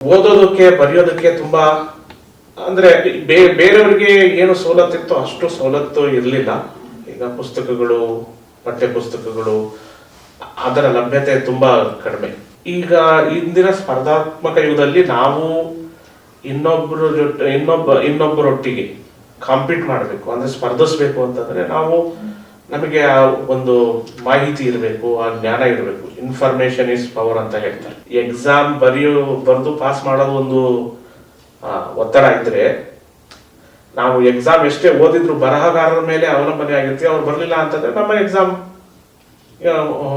ಓದೋದಕ್ಕೆ ಬರೆಯೋದಕ್ಕೆ ತುಂಬಾ ಅಂದ್ರೆ ಬೇರೆಯವರಿಗೆ ಏನು ಸವಲತ್ತಿತ್ತೋ ಅಷ್ಟು ಸವಲತ್ತು ಇರಲಿಲ್ಲ. ಈಗ ಪುಸ್ತಕಗಳು, ಪಠ್ಯ ಪುಸ್ತಕಗಳು ಅದರ ಲಭ್ಯತೆ ತುಂಬಾ ಕಡಿಮೆ. ಈಗ ಇಂದಿನ ಸ್ಪರ್ಧಾತ್ಮಕ ಯುಗದಲ್ಲಿ ನಾವು ಇನ್ನೊಬ್ಬರೊಟ್ಟಿಗೆ ಕಾಂಪೀಟ್ ಮಾಡಬೇಕು ಅಂದ್ರೆ ಸ್ಪರ್ಧಿಸ್ಬೇಕು ಅಂತಂದ್ರೆ ನಮಗೆ ಒಂದು ಮಾಹಿತಿ ಇರಬೇಕು, ಆ ಜ್ಞಾನ ಇರಬೇಕು. ಇನ್ಫಾರ್ಮೇಶನ್ ಇಸ್ ಪವರ್ ಅಂತ ಹೇಳ್ತಾರೆ. ಎಕ್ಸಾಮ್ ಬರೆದು ಪಾಸ್ ಮಾಡೋದು ಒಂದು ಒತ್ತಡ ಇದ್ರೆ, ನಾವು ಎಕ್ಸಾಮ್ ಎಷ್ಟೇ ಓದಿದ್ರು ಬರಹಗಾರರ ಮೇಲೆ ಅವಲಂಬನೆ ಆಗಿರ್ತೀವಿ. ಅವ್ರು ಬರಲಿಲ್ಲ ಅಂತಂದ್ರೆ ನಮ್ಮ ಎಕ್ಸಾಮ್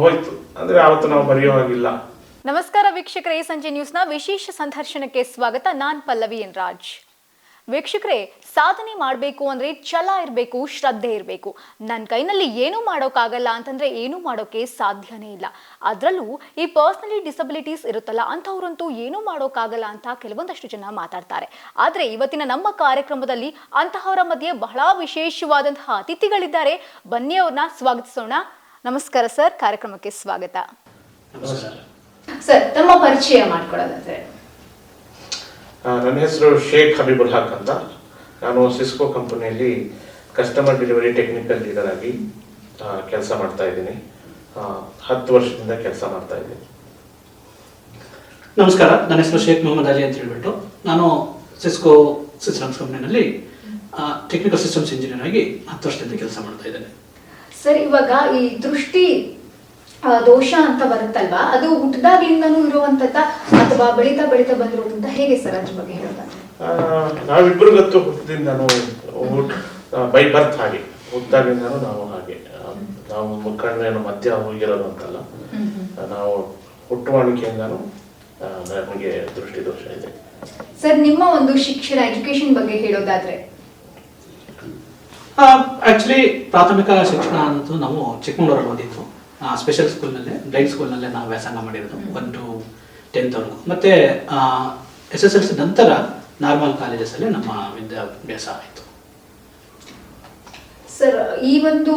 ಹೋಯ್ತು ಅಂದ್ರೆ ಅವತ್ತು ನಾವು ಬರೆಯೋ ಹಾಗಿಲ್ಲ. ನಮಸ್ಕಾರ ವೀಕ್ಷಕರೇ, ಈ ಸಂಜೆ ನ್ಯೂಸ್ನ ವಿಶೇಷ ಸಂದರ್ಶನಕ್ಕೆ ಸ್ವಾಗತ. ನಾನ್ ಪಲ್ಲವಿ ಎನ್ ರಾಜ್. ವೀಕ್ಷಕರೇ, ಸಾಧನೆ ಮಾಡಬೇಕು ಅಂದ್ರೆ ಛಲ ಇರಬೇಕು, ಶ್ರದ್ಧೆ ಇರಬೇಕು. ನನ್ನ ಕೈನಲ್ಲಿ ಏನೂ ಮಾಡೋಕ್ಕಾಗಲ್ಲ ಅಂತಂದ್ರೆ ಏನೂ ಮಾಡೋಕೆ ಸಾಧ್ಯನೇ ಇಲ್ಲ. ಅದರಲ್ಲೂ ಈ ಪರ್ಸನಲಿ ಡಿಸಬಿಲಿಟೀಸ್ ಇರುತ್ತಲ್ಲ, ಅಂಥವ್ರಂತೂ ಏನೂ ಮಾಡೋಕ್ಕಾಗಲ್ಲ ಅಂತ ಕೆಲವೊಂದಷ್ಟು ಜನ ಮಾತಾಡ್ತಾರೆ. ಆದರೆ ಇವತ್ತಿನ ನಮ್ಮ ಕಾರ್ಯಕ್ರಮದಲ್ಲಿ ಅಂತಹವರ ಮಧ್ಯೆ ಬಹಳ ವಿಶೇಷವಾದಂತಹ ಅತಿಥಿಗಳಿದ್ದಾರೆ. ಬನ್ನಿ ಅವ್ರನ್ನ ಸ್ವಾಗತಿಸೋಣ. ನಮಸ್ಕಾರ ಸರ್, ಕಾರ್ಯಕ್ರಮಕ್ಕೆ ಸ್ವಾಗತ. ಸರ್, ತಮ್ಮ ಪರಿಚಯ ಮಾಡ್ಕೊಡೋದಾದ್ರೆ? ನನ್ನ ಹೆಸರು ಶೇಖ್ ಹಬೀಬುಲ್ ಹಕ್ ಅಂತ. ನಾನು ಸಿಸ್ಕೋ ಕಂಪನಿಯಲ್ಲಿ ಕಸ್ಟಮರ್ ಡೆಲಿವರಿ ಟೆಕ್ನಿಕಲ್ ಲೀಡರ್ ಆಗಿ ಕೆಲಸ ಮಾಡ್ತಾ ಇದ್ದೀನಿ. 10 ವರ್ಷದಿಂದ ಕೆಲಸ ಮಾಡ್ತಾ ಇದ್ದೀನಿ. ನಮಸ್ಕಾರ, ನನ್ನ ಹೆಸರು ಶೇಖ್ ಮೊಹಮ್ಮದ್ ಅಲಿ ಅಂತ ಹೇಳ್ಬಿಟ್ಟು ನಾನು ಸಿಸ್ಕೋ ಸಿಸ್ಟಮ್ಸ್ ಕಂಪನಿಯಲ್ಲಿ ಟೆಕ್ನಿಕಲ್ ಸಿಸ್ಟಮ್ಸ್ ಇಂಜಿನಿಯರ್ ಆಗಿ 10 ವರ್ಷದಿಂದ ಕೆಲಸ ಮಾಡ್ತಾ ಇದ್ದೇನೆ. ಸರ್, ಇವಾಗ ಈ ದೃಷ್ಟಿ ದೋಷ ಅಂತ ಬರುತ್ತಲ್ವಾ, ಅದು ಹುಟ್ಟದಾಗ್ಲಿಂದನೂ ಇರುವಂತದ್ದ ಅಥವಾ ಬೆಳೀತಾ ಬಂದಿರೋದಂತ, ಹೇಗೆ ಸರ್ ಅದ್ರ ಬಗ್ಗೆ ಹೇಳೋದಾದ್ರೆ? ನಾವಿಬ್ರು ಗೊತ್ತು ಹುಟ್ಟದಿಂದನೂ ಬೈ ಬರ್ತ್ ಹಾಗೆ, ಹುಟ್ಟದಾಗಿಂದನೂ ನಾವು ಹಾಗೆ. ನಾವು ಮುಖಂಡೇನು ಮಧ್ಯ ಹೋಗಿರೋದು ಅಂತಲ್ಲ, ನಾವು ಹುಟ್ಟುವಾಣಿಕೆಯಿಂದನೂ ನಮಗೆ ದೃಷ್ಟಿ ದೋಷ ಇದೆ. ಸರ್, ನಿಮ್ಮ ಒಂದು ಶಿಕ್ಷಣ ಎಜುಕೇಶನ್ ಬಗ್ಗೆ ಹೇಳೋದಾದ್ರೆ? ಆಕ್ಚುಲಿ ಪ್ರಾಥಮಿಕ ಶಿಕ್ಷಣ ಅನ್ನೋದು ನಾವು ಚಿಕ್ಕಮಗಳೂರಲ್ಲಿ ಓದಿದ್ದು. ಸ್ಪೆಷಲ್ ಸ್ಕೂಲ್ನಲ್ಲೇ, ಬ್ಲೈಂಡ್ ಸ್ಕೂಲ್ನಲ್ಲೇ ನಾವು ವ್ಯಾಸಂಗ ಮಾಡಿರೋದು 1 to 10th ವರೆಗೂ. ಮತ್ತೆ SSLC ನಂತರ ನಾರ್ಮಲ್ ಕಾಲೇಜಸಲ್ಲೇ ನಮ್ಮ ವಿದ್ಯಾಭ್ಯಾಸ ಆಯಿತು. ಸರ್, ಈ ಒಂದು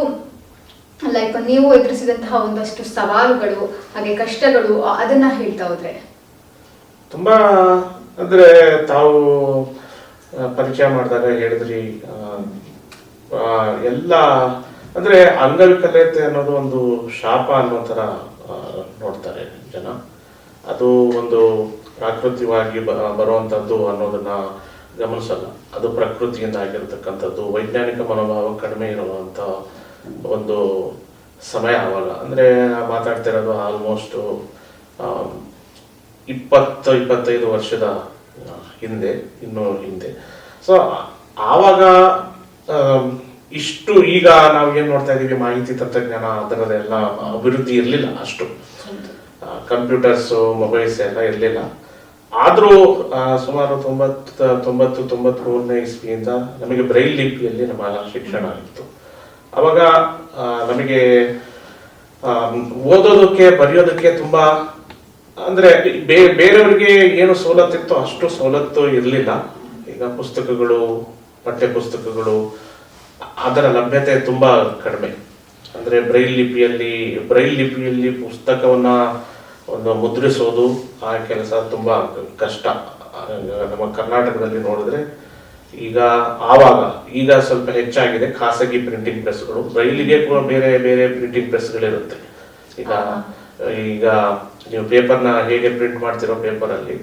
ಲೈಕ್ ನೀವು ಎದುರಿಸಿದಂತಹ ಒಂದಷ್ಟು ಸವಾಲುಗಳು ಹಾಗೆ ಕಷ್ಟಗಳು, ಅದನ್ನ ಹೇಳ್ತಾ ಹೋದ್ರೆ? ತುಂಬಾ ಅಂದ್ರೆ ತಾವು ಪರಿಚಯ ಮಾಡಿದಾಗ ಹೇಳಿದ್ರಿ, ಎಲ್ಲ ಅಂದ್ರೆ ಅಂಗವಿಕಲತೆ ಅನ್ನೋದು ಒಂದು ಶಾಪ ಅನ್ನೋ ತರ ನೋಡ್ತಾರೆ ಜನ. ಅದು ಒಂದು ಪ್ರಾಕೃತಿಕವಾಗಿ ಬರುವಂತದ್ದು ಅನ್ನೋದನ್ನ ಗಮನಿಸಲ್ಲ. ಅದು ಪ್ರಕೃತಿಯಿಂದ ಆಗಿರತಕ್ಕಂಥದ್ದು. ವೈಜ್ಞಾನಿಕ ಮನೋಭಾವ ಕಡಿಮೆ ಇರುವಂತ ಒಂದು ಸಮಯ ಆವಾಗ. ಅಂದ್ರೆ ಮಾತಾಡ್ತಿರೋದು ಆಲ್ಮೋಸ್ಟ್ 20-25 ವರ್ಷದ ಹಿಂದೆ, ಇನ್ನೂ ಹಿಂದೆ. ಸೊ ಆವಾಗ ಇಷ್ಟು ಈಗ ನಾವು ಏನ್ ನೋಡ್ತಾ ಇದೀವಿ, ಮಾಹಿತಿ ತಂತ್ರಜ್ಞಾನ ಅದರದೆಲ್ಲ ಅಭಿವೃದ್ಧಿ ಇರಲಿಲ್ಲ. ಅಷ್ಟು ಕಂಪ್ಯೂಟರ್ಸ್, ಮೊಬೈಲ್ಸ್ ಎಲ್ಲ ಇರಲಿಲ್ಲ. ಆದ್ರೂ ಸುಮಾರು 90-93ನೇ ಇಸ್ವಿಯಿಂದ ನಮಗೆ ಬ್ರೈಲ್ ಲಿಪಿಯಲ್ಲಿ ನಮ್ಮ ಶಿಕ್ಷಣ ಇತ್ತು. ಅವಾಗ ನಮಗೆ ಓದೋದಕ್ಕೆ ಬರೆಯೋದಕ್ಕೆ ತುಂಬಾ ಅಂದ್ರೆ ಬೇರೆಯವರಿಗೆ ಏನು ಸವಲತ್ತಿತ್ತೋ ಅಷ್ಟು ಸವಲತ್ತು ಇರಲಿಲ್ಲ. ಈಗ ಪುಸ್ತಕಗಳು, ಪಠ್ಯ ಪುಸ್ತಕಗಳು ಅದರ ಲಭ್ಯತೆ ತುಂಬಾ ಕಡಿಮೆ. ಅಂದ್ರೆ ಬ್ರೈಲ್ ಲಿಪಿಯಲ್ಲಿ ಪುಸ್ತಕವನ್ನ ಒಂದು ಮುದ್ರಿಸೋದು, ಆ ಕೆಲಸ ತುಂಬಾ ಕಷ್ಟ. ನಮ್ಮ ಕರ್ನಾಟಕದಲ್ಲಿ ನೋಡಿದ್ರೆ ಈಗ ಸ್ವಲ್ಪ ಹೆಚ್ಚಾಗಿದೆ ಖಾಸಗಿ ಪ್ರಿಂಟಿಂಗ್ ಪ್ರೆಸ್ಗಳು. ಬ್ರೈಲಿಗೆ ಕೂಡ ಬೇರೆ ಬೇರೆ ಪ್ರಿಂಟಿಂಗ್ ಪ್ರೆಸ್ಗಳಿರುತ್ತೆ. ಈಗ ನೀವು ಪೇಪರ್ನ ಹೇಗೆ ಪ್ರಿಂಟ್ ಮಾಡ್ತಿರೋ ಪೇಪರ್ ಅಲ್ಲಿ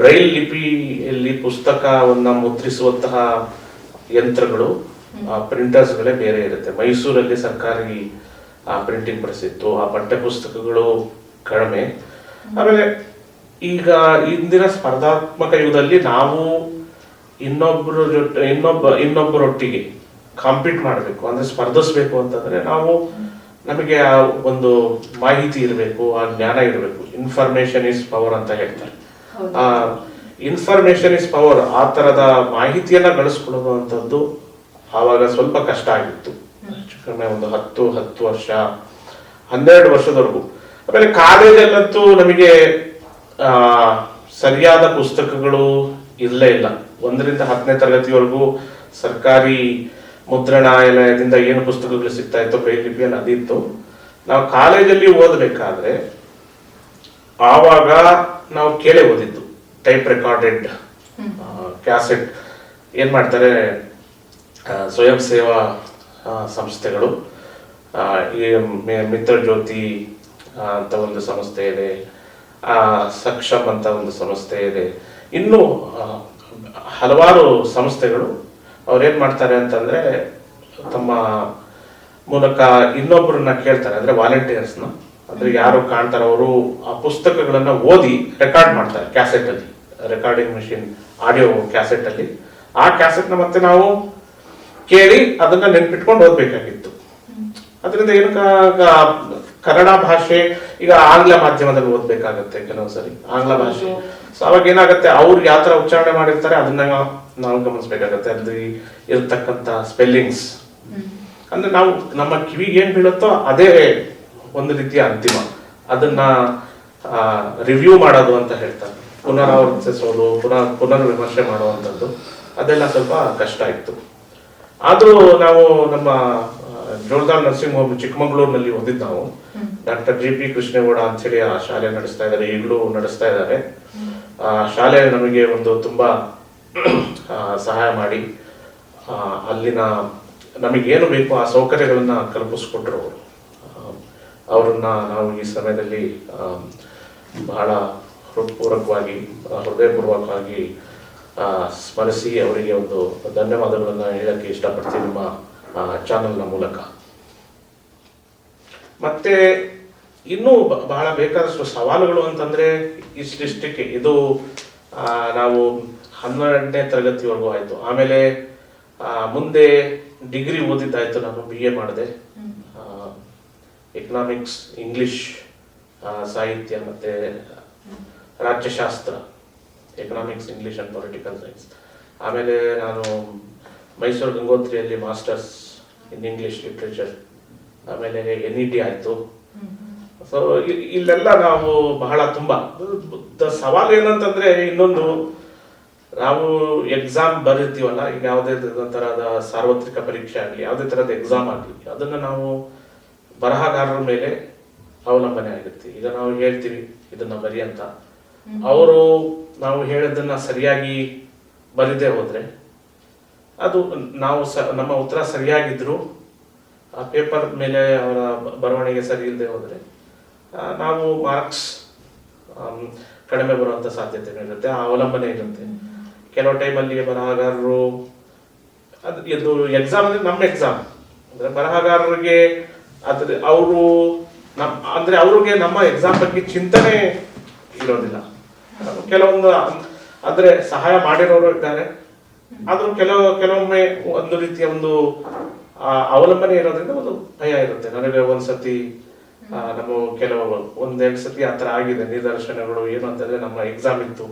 ಬ್ರೈಲ್ ಲಿಪಿಯಲ್ಲಿ ಪುಸ್ತಕವನ್ನ ಮುದ್ರಿಸುವಂತಹ ಯಂತ್ರಗಳು, ಪ್ರಿಂಟರ್ಸ್ ಗಳೇ ಬೇರೆ ಇರುತ್ತೆ. ಮೈಸೂರಲ್ಲಿ ಸರ್ಕಾರಿ ಪ್ರಿಂಟಿಂಗ್ ಪ್ರೆಸ್ ಇತ್ತು. ಆ ಪಠ್ಯ ಪುಸ್ತಕಗಳು ಕಡಿಮೆ. ಆಮೇಲೆ ಈಗ ಇಂದಿನ ಸ್ಪರ್ಧಾತ್ಮಕ ಯುಗದಲ್ಲಿ ನಾವು ಇನ್ನೊಬ್ಬರೊಟ್ಟಿಗೆ ಕಾಂಪೀಟ್ ಮಾಡಬೇಕು ಅಂದ್ರೆ ಸ್ಪರ್ಧಿಸ್ಬೇಕು ಅಂತಂದ್ರೆ ನಮಗೆ ಒಂದು ಮಾಹಿತಿ ಇರಬೇಕು, ಆ ಜ್ಞಾನ ಇರಬೇಕು. ಇನ್ಫಾರ್ಮೇಶನ್ ಇಸ್ ಪವರ್ ಅಂತ ಹೇಳ್ತಾರೆ. Information is power. ಆ ತರದ ಮಾಹಿತಿಯನ್ನ ಗಳಿಸ್ಕೊಳ್ಳೋದು ಅಂತದ್ದು ಆವಾಗ ಸ್ವಲ್ಪ ಕಷ್ಟ ಆಗಿತ್ತು. ಕಡಿಮೆ ಒಂದು 10 ವರ್ಷ, 12 ವರ್ಷದವರೆಗೂ. ಆಮೇಲೆ ಕಾಲೇಜಲ್ಲಂತೂ ನಮಗೆ ಸರಿಯಾದ ಪುಸ್ತಕಗಳು ಇಲ್ಲೇ ಇಲ್ಲ. 1ರಿಂದ 10ನೇ ತರಗತಿವರೆಗೂ ಸರ್ಕಾರಿ ಮುದ್ರಣಾಲಯದಿಂದ ಏನು ಪುಸ್ತಕಗಳು ಸಿಗ್ತಾ ಇತ್ತು ಬ್ರೈಲ್ ಲಿಪಿಯಲ್ಲಿ ಅದಿತ್ತು. ನಾವು ಕಾಲೇಜಲ್ಲಿ ಓದಬೇಕಾದ್ರೆ ಆವಾಗ ನಾವು ಕೇಳೇ ಓದಿದ್ದು. ಟೈಪ್ ರೆಕಾರ್ಡೆಡ್ ಕ್ಯಾಸೆಟ್ ಏನು ಮಾಡ್ತಾರೆ, ಸ್ವಯಂ ಸೇವಾ ಸಂಸ್ಥೆಗಳು, ಈ ಮಿತ್ರ ಜ್ಯೋತಿ ಅಂತ ಒಂದು ಸಂಸ್ಥೆ ಇದೆ, ಸಕ್ಷಮ್ ಅಂತ ಒಂದು ಸಂಸ್ಥೆ ಇದೆ, ಇನ್ನು ಹಲವಾರು ಸಂಸ್ಥೆಗಳು ಅವ್ರೇನ್ ಮಾಡ್ತಾರೆ ಅಂತಂದ್ರೆ ತಮ್ಮ ಮೂಲಕ ಇನ್ನೊಬ್ಬರನ್ನ ಕೇಳ್ತಾರೆ, ಅಂದ್ರೆ ವಾಲಂಟಿಯರ್ಸ್ನ, ಅಂದ್ರೆ ಯಾರು ಕಾಣ್ತಾರೆ ಅವರು ಆ ಪುಸ್ತಕಗಳನ್ನ ಓದಿ ರೆಕಾರ್ಡ್ ಮಾಡ್ತಾರೆ ಕ್ಯಾಸೆಟ್ ಅಲ್ಲಿ, ರೆಕಾರ್ಡಿಂಗ್ ಮೆಷಿನ್ ಆಡಿಯೋ ಕ್ಯಾಸೆಟ್ ಅಲ್ಲಿ. ಆ ಕ್ಯಾಸೆಟ್ನ ಮತ್ತೆ ನಾವು ಕೇಳಿ ಅದನ್ನ ನೆನ್ಪಿಟ್ಕೊಂಡು ಓದ್ಬೇಕಾಗಿತ್ತು. ಅದರಿಂದ ಏನು ಕನ್ನಡ ಭಾಷೆ ಈಗ ಆಂಗ್ಲ ಮಾಧ್ಯಮದಲ್ಲಿ ಓದ್ಬೇಕಾಗತ್ತೆ ಕೆಲವೊಂದ್ಸರಿ ಆಂಗ್ಲ ಭಾಷೆ. ಸೊ ಅವಾಗ ಏನಾಗುತ್ತೆ, ಅವ್ರು ಯಾವ ತರ ಉಚ್ಚಾರಣೆ ಮಾಡಿರ್ತಾರೆ ಅದನ್ನ ನಾವು ಗಮನಿಸ್ಬೇಕಾಗತ್ತೆ. ಅಲ್ಲಿ ಇರತಕ್ಕಂತ ಸ್ಪೆಲ್ಲಿಂಗ್ಸ್ ಅಂದ್ರೆ ನಾವು ನಮ್ಮ ಕಿವಿಗೆ ಏನ್ ಬೀಳುತ್ತೋ ಅದೇ ಒಂದು ರೀತಿಯ ಅಂತಿಮ, ಅದನ್ನ ರಿವ್ಯೂ ಮಾಡೋದು ಅಂತ ಹೇಳ್ತಾರೆ, ಪುನರಾವರ್ತಿಸೋದು, ಪುನರ್ ವಿಮರ್ಶೆ ಮಾಡುವಂಥದ್ದು, ಅದೆಲ್ಲ ಸ್ವಲ್ಪ ಕಷ್ಟ ಇತ್ತು. ಆದ್ರೂ ನಾವು ನಮ್ಮ ಜೋರ್ದಾರ್ ನರ್ಸಿಂಗ್ ಹೋಮ್ ಚಿಕ್ಕಮಗಳೂರಿನಲ್ಲಿ ಓದಿದ್ದು ನಾವು. ಡಾಕ್ಟರ್ JP ಕೃಷ್ಣೇಗೌಡ ಅಂತ ಹೇಳಿ ಆ ಶಾಲೆ ನಡೆಸ್ತಾ ಇದ್ದಾರೆ, ಈಗಲೂ ನಡೆಸ್ತಾ ಇದ್ದಾರೆ. ಆ ಶಾಲೆ ನಮಗೆ ಒಂದು ತುಂಬಾ ಸಹಾಯ ಮಾಡಿ ಅಲ್ಲಿನ ನಮಗೇನು ಬೇಕು ಆ ಸೌಕರ್ಯಗಳನ್ನ ಕಲ್ಪಿಸ್ಕೊಟ್ರು ಅವರು. ಅವರನ್ನ ನಾವು ಈ ಸಮಯದಲ್ಲಿ ಬಹಳ ಹೃದಯಪೂರ್ವಕವಾಗಿ ಸ್ಮರಿಸಿ ಅವರಿಗೆ ಒಂದು ಧನ್ಯವಾದಗಳನ್ನ ಹೇಳಕ್ಕೆ ಇಷ್ಟಪಡ್ತೀನಿ ನಿಮ್ಮ ಚಾನೆಲ್ನ ಮೂಲಕ. ಮತ್ತೆ ಇನ್ನೂ ಬಹಳ ಬೇಕಾದಷ್ಟು ಸವಾಲುಗಳು ಅಂತಂದ್ರೆ ಇಷ್ಟಿಷ್ಟಕ್ಕೆ ಇದು ನಾವು 12ನೇ ತರಗತಿವರೆಗೂ ಆಯ್ತು. ಆಮೇಲೆ ಮುಂದೆ ಡಿಗ್ರಿ ಓದಿದ್ದಾಯ್ತು, ನಾನು BA ಮಾಡಿದೆ, ಎಕನಾಮಿಕ್ಸ್, ಇಂಗ್ಲಿಷ್, ಸಾಹಿತ್ಯ ಮತ್ತೆ ರಾಜ್ಯಶಾಸ್ತ್ರ, economics, English and political science. ಆಮೇಲೆ ನಾನು ಮೈಸೂರು ಗಂಗೋತ್ರಿಯಲ್ಲಿ ಮಾಸ್ಟರ್ಸ್ ಇನ್ ಇಂಗ್ಲಿಷ್ ಲಿಟ್ರೇಚರ್, ಆಮೇಲೆ NET ಆಯ್ತು. ಸೊ ಇಲ್ಲೆಲ್ಲ ನಾವು ಬಹಳ ತುಂಬಾ ಸವಾಲು ಏನಂತಂದ್ರೆ, ಇನ್ನೊಂದು ನಾವು ಎಕ್ಸಾಮ್ ಬರೀತೀವಲ್ಲ, ಈಗ ಯಾವುದೇ ತರಹದ ಸಾರ್ವತ್ರಿಕ ಪರೀಕ್ಷೆ ಆಗಲಿ, ಯಾವುದೇ ತರಹದ ಎಕ್ಸಾಮ್ ಆಗಲಿ, ಅದನ್ನ ನಾವು ಬರಹಗಾರರ ಮೇಲೆ ಅವಲಂಬನೆ ಆಗುತ್ತೆ. ಈಗ ನಾವು ಹೇಳ್ತೀವಿ ಇದನ್ನ ಬರಿ ಅಂತ, ಅವರು ನಾವು ಹೇಳೋದನ್ನ ಸರಿಯಾಗಿ ಬರಿದೇ ಹೋದ್ರೆ, ಅದು ನಾವು ನಮ್ಮ ಉತ್ತರ ಸರಿಯಾಗಿದ್ರು ಆ ಪೇಪರ್ ಮೇಲೆ ಅವರ ಬರವಣಿಗೆ ಸರಿ ಇಲ್ಲದೆ ಹೋದ್ರೆ ನಾವು ಮಾರ್ಕ್ಸ್ ಕಡಿಮೆ ಬರುವಂತ ಸಾಧ್ಯತೆ ಇರುತ್ತೆ, ಆ ಅವಲಂಬನೆ ಇರುತ್ತೆ. ಕೆಲವು ಟೈಮಲ್ಲಿ ಬರಹಗಾರರು ಇದು ಎಕ್ಸಾಮ್ ಅಂದ್ರೆ ನಮ್ಮ ಎಕ್ಸಾಮ್ ಅಂದ್ರೆ ಬರಹಗಾರರಿಗೆ ಅವರು ಅಂದ್ರೆ ಅವ್ರಿಗೆ ನಮ್ಮ ಎಕ್ಸಾಮ್ ಬಗ್ಗೆ ಚಿಂತನೆ ಇರೋದಿಲ್ಲ. ಕೆಲವೊಂದು ಅಂದ್ರೆ ಸಹಾಯ ಮಾಡಿರೋರು ಇದ್ದಾರೆ, ಆದ್ರೂ ಕೆಲವೊಮ್ಮೆ ಒಂದು ರೀತಿಯ ಒಂದು ಅವಲಂಬನೆ ಇರೋದ್ರಿಂದ ಒಂದು ಭಯ ಇರುತ್ತೆ. ನನಗೆ ಒಂದ್ಸತಿ ಒಂದೆರಡು ಸತಿ ಆತರ ಆಗಿದೆ ನಿದರ್ಶನಗಳು. ಏನು ಅಂತಂದ್ರೆ ನಮ್ಮ ಎಕ್ಸಾಮ್ ಇತ್ತು,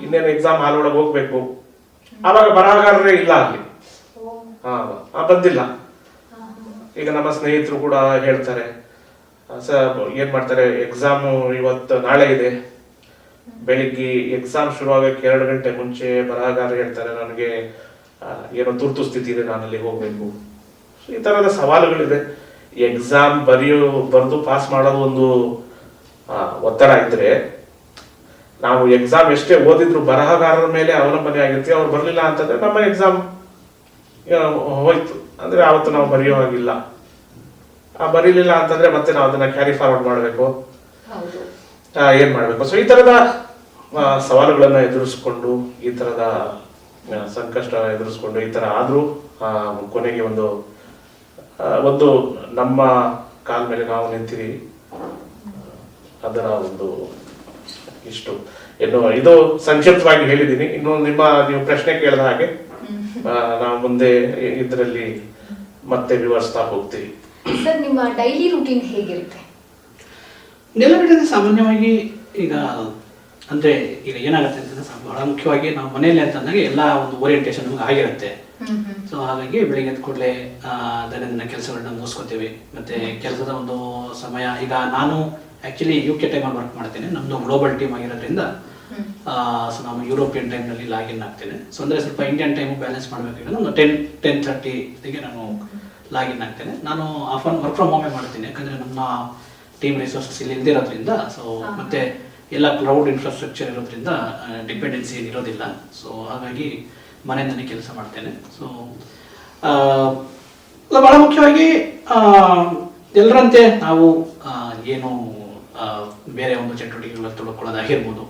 ಇನ್ನೇನು ಎಕ್ಸಾಮ್ ಹಾಲ್ ಒಳಗೆ ಹೋಗ್ಬೇಕು, ಆವಾಗ ಬರಹಗಾರರೇ ಇಲ್ಲ ಅಲ್ಲಿ, ಬಂದಿಲ್ಲ. ಈಗ ನಮ್ಮ ಸ್ನೇಹಿತರು ಕೂಡ ಹೇಳ್ತಾರೆ, ಏನ್ ಮಾಡ್ತಾರೆ, ಎಕ್ಸಾಮ್ ನಾಳೆ ಇದೆ, ಬೆಳಿಗ್ಗೆ ಎಕ್ಸಾಮ್ ಶುರು ಆಗಕ್ಕೆ 2 ಗಂಟೆ ಮುಂಚೆ ಬರಹಗಾರ ಹೇಳ್ತಾರೆ ನನಗೆ ಏನೋ ತುರ್ತು ಸ್ಥಿತಿ ಇದೆ, ನಾನು ಅಲ್ಲಿ ಹೋಗ್ಬೇಕು. ಈ ತರದ ಸವಾಲುಗಳಿದೆ. ಎಕ್ಸಾಮ್ ಬರೆದು ಪಾಸ್ ಮಾಡೋದು ಒಂದು ಒತ್ತಡ ಇದ್ರೆ, ನಾವು ಎಕ್ಸಾಮ್ ಎಷ್ಟೇ ಓದಿದ್ರು ಬರಹಗಾರರ ಮೇಲೆ ಅವಲಂಬನೆ ಆಗಿರ್ತೀವಿ. ಅವ್ರು ಬರ್ಲಿಲ್ಲ ಅಂತಂದ್ರೆ ನಮ್ಮ ಎಕ್ಸಾಮ್ ಹೋಯ್ತು, ಅಂದ್ರೆ ಅವತ್ತು ನಾವು ಬರೆಯೋ ಹಾಗಿಲ್ಲ. ಬರೀಲಿಲ್ಲ ಅಂತಂದ್ರೆ ಮತ್ತೆ ನಾವು ಅದನ್ನ ಕ್ಯಾರಿ ಫಾರ್ವರ್ಡ್ ಮಾಡ್ಬೇಕು, ಏನ್ ಮಾಡ್ಬೇಕು. ಸೊ ಈ ತರದ ಸವಾಲುಗಳನ್ನ ಎದುರಿಸ್ಕೊಂಡು, ಈ ತರದ ಸಂಕಷ್ಟ ಎದುರಿಸ್ಕೊಂಡು, ಈ ತರ ಆದ್ರೂ ಕೊನೆಗೆ ಒಂದು ನಮ್ಮ ಕಾಲ ಮೇಲೆ ನಾವು ನಿಂತಿದ್ದೀವಿ. ಅದರ ಒಂದು ಇಷ್ಟು ಇದು ಸಂಕ್ಷಿಪ್ತವಾಗಿ ಹೇಳಿದ್ದೀನಿ. ಇನ್ನು ನೀವು ಪ್ರಶ್ನೆ ಕೇಳಿದ ಹಾಗೆ ನಾವು ಮುಂದೆ ಇದರಲ್ಲಿ ಮತ್ತೆ ವಿವರಿಸ್ತಾ ಹೋಗ್ತೀವಿ. ಸರ್, ನಿಮ್ಮ ಡೈಲಿ ರೂಟೀನ್ ಹೇಗಿರುತ್ತೆ? ನೆಲಗಡೆ ಸಾಮಾನ್ಯವಾಗಿ ಈಗ ಅಂದ್ರೆ ಈಗ ಏನಾಗುತ್ತೆ ಅಂತಂದ್ರೆ, ಬಹಳ ಮುಖ್ಯವಾಗಿ ನಾವು ಮನೆಯಲ್ಲಿ ಅಂತಂದಾಗ ಎಲ್ಲ ಒಂದು ಓರಿಯೆಂಟೇಷನ್ ನಮ್ಗೆ ಆಗಿರುತ್ತೆ. ಸೊ ಹಾಗಾಗಿ ಬೆಳಿಗ್ಗೆ ಎದ್ದ ಕೂಡಲೇ ದೈನಂದಿನ ಕೆಲಸಗಳನ್ನ ಮುಗಿಸ್ಕೊತೀವಿ. ಮತ್ತೆ ಕೆಲಸದ ಒಂದು ಸಮಯ, ಈಗ ನಾನು ಆಕ್ಚುಲಿ UK ಟೈಮಲ್ಲಿ ವರ್ಕ್ ಮಾಡ್ತೇನೆ, ನಮ್ದು ಗ್ಲೋಬಲ್ ಟೀಮ್ ಆಗಿರೋದ್ರಿಂದ ಸೊ ನಾವು ಯುರೋಪಿಯನ್ ಟೈಮ್ನಲ್ಲಿ ಲಾಗಿನ್ ಆಗ್ತೇನೆ. ಸೊ ಅಂದರೆ ಸ್ವಲ್ಪ ಇಂಡಿಯನ್ ಟೈಮು ಬ್ಯಾಲೆನ್ಸ್ ಮಾಡಬೇಕಾದ್ರೆ ಒಂದು 10:30ಗೆ ನಾನು ಲಾಗಿನ್ ಆಗ್ತೇನೆ. ನಾನು ವರ್ಕ್ ಫ್ರಮ್ ಹೋಮೇ ಮಾಡ್ತೀನಿ, ಯಾಕಂದರೆ ನಮ್ಮ ಟೀಮ್ ರಿಸೋರ್ಸಸ್ ಇಲ್ಲಿ ಇಲ್ದಿರೋದ್ರಿಂದ. ಸೊ ಮತ್ತೆ ಎಲ್ಲ ಕ್ಲೌಡ್ ಇನ್ಫ್ರಾಸ್ಟ್ರಕ್ಚರ್ ಇರೋದ್ರಿಂದ ಡಿಪೆಂಡೆನ್ಸಿ ಏನಿರೋದಿಲ್ಲ. ಸೊ ಹಾಗಾಗಿ ಮನೆಯಿಂದನೇ ಕೆಲಸ ಮಾಡ್ತೇನೆ. ಸೊ ಭಾಳ ಮುಖ್ಯವಾಗಿ ಎಲ್ಲರಂತೆ ನಾವು ಏನು ಬೇರೆ ಒಂದು ಚಟುವಟಿಕೆಗಳು ತೊಡಕೊಳ್ಳೋದಾಗಿರ್ಬೋದು,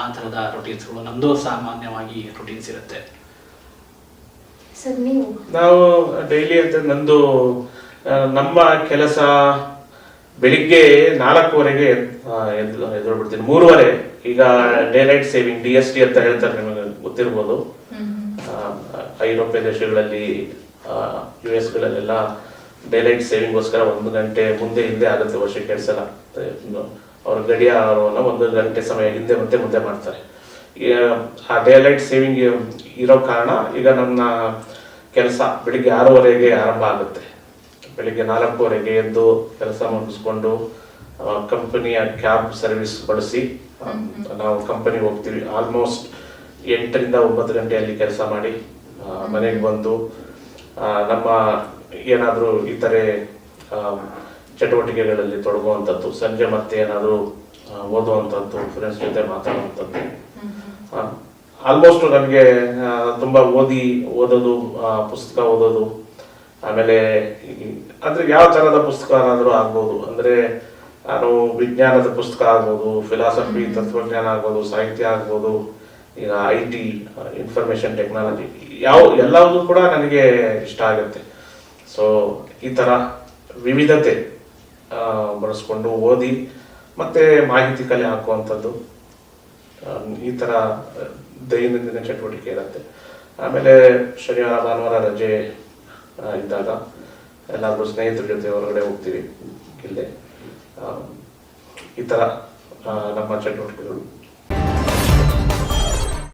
ಆ ಥರದ ರೊಟೀನ್ಸ್ಗಳು ನಮ್ಮದು ಸಾಮಾನ್ಯವಾಗಿ ರೊಟೀನ್ಸ್ ಇರುತ್ತೆ. ಸರ್ ನೀವು? ನಾವು ಡೈಲಿ ಅಂತ ನಂದು ನಮ್ಮ ಕೆಲಸ ಬೆಳಿಗ್ಗೆ 4:15 ಎದ್ದು ಬಿಡ್ತೀನಿ. 3:30 ಈಗ ಡೇ ಲೈಟ್ ಸೇವಿಂಗ್ DST ಅಂತ ಹೇಳ್ತಾರೆ, ನಿಮಗೆ ಗೊತ್ತಿರ್ಬೋದು. ಐರೋಪ್ಯ ದೇಶಗಳಲ್ಲಿ US ಗಳಲ್ಲೆಲ್ಲ ಡೇ ಲೈಟ್ ಸೇವಿಂಗ್ಗೋಸ್ಕರ 1 ಗಂಟೆ ಮುಂದೆ ಹಿಂದೆ ಆಗುತ್ತೆ ವರ್ಷಕ್ಕೆ 2 ಸಲ. ಅವ್ರ ಗಡಿಯಾರವನ್ನು 1 ಗಂಟೆ ಸಮಯ ಹಿಂದೆ ಮುಂದೆ ಮಾಡ್ತಾರೆ. ಆ ಡೇ ಲೈಟ್ ಸೇವಿಂಗ್ ಇರೋ ಕಾರಣ ಈಗ ನನ್ನ ಕೆಲಸ ಬೆಳಿಗ್ಗೆ 6:15 ಆರಂಭ ಆಗುತ್ತೆ. ಬೆಳಿಗ್ಗೆ 4:15 ಎದ್ದು ಕೆಲಸ ಮುಗಿಸ್ಕೊಂಡು ಕಂಪನಿಯ ಕ್ಯಾಬ್ ಸರ್ವಿಸ್ ಬಳಸಿ ನಾವು ಕಂಪನಿಗೆ ಹೋಗ್ತೀವಿ. ಆಲ್ಮೋಸ್ಟ್ 8 ರಿಂದ 9 ಗಂಟೆಯಲ್ಲಿ ಕೆಲಸ ಮಾಡಿ ಮನೆಗೆ ಬಂದು ನಮ್ಮ ಏನಾದರೂ ಇತರೆ ಚಟುವಟಿಕೆಗಳಲ್ಲಿ ತೊಡಗುವಂಥದ್ದು, ಸಂಜೆ ಮತ್ತೆ ಏನಾದರೂ ಓದುವಂಥದ್ದು, ಫ್ರೆಂಡ್ಸ್ ಜೊತೆ ಮಾತಾಡುವಂಥದ್ದು. ಆಲ್ಮೋಸ್ಟ್ ನನಗೆ ತುಂಬ ಓದೋದು, ಪುಸ್ತಕ ಓದೋದು, ಆಮೇಲೆ ಅಂದರೆ ಯಾವ ಥರದ ಪುಸ್ತಕನಾದರೂ ಆಗ್ಬೋದು. ಅಂದರೆ ನಾನು ವಿಜ್ಞಾನದ ಪುಸ್ತಕ ಆಗ್ಬೋದು, ಫಿಲಾಸಫಿ ತತ್ವಜ್ಞಾನ ಆಗ್ಬೋದು, ಸಾಹಿತ್ಯ ಆಗ್ಬೋದು, ಈಗ IT ಇನ್ಫಾರ್ಮೇಷನ್ ಟೆಕ್ನಾಲಜಿ ಎಲ್ಲವೂ ಕೂಡ ನನಗೆ ಇಷ್ಟ ಆಗುತ್ತೆ. ಸೊ ಈ ಥರ ವಿವಿಧತೆ ಬಳಸ್ಕೊಂಡು ಓದಿ ಮತ್ತೆ ಮಾಹಿತಿ ಕಲೆ ಹಾಕುವಂಥದ್ದು, ಈ ಥರ ದೈನಂದಿನ ಚಟುವಟಿಕೆ ಇರುತ್ತೆ. ಆಮೇಲೆ ಶನಿವಾರ ಭಾನುವಾರ ರಜೆ ಇದ್ದಾಗ ಎಲ್ಲಾದರೂ ಸ್ನೇಹಿತರ ಜೊತೆ ಹೊರಗಡೆ ಹೋಗ್ತೀವಿ. ಇಲ್ಲೇ ಈ ಥರ ನಮ್ಮ ಚಟುವಟಿಕೆಗಳು.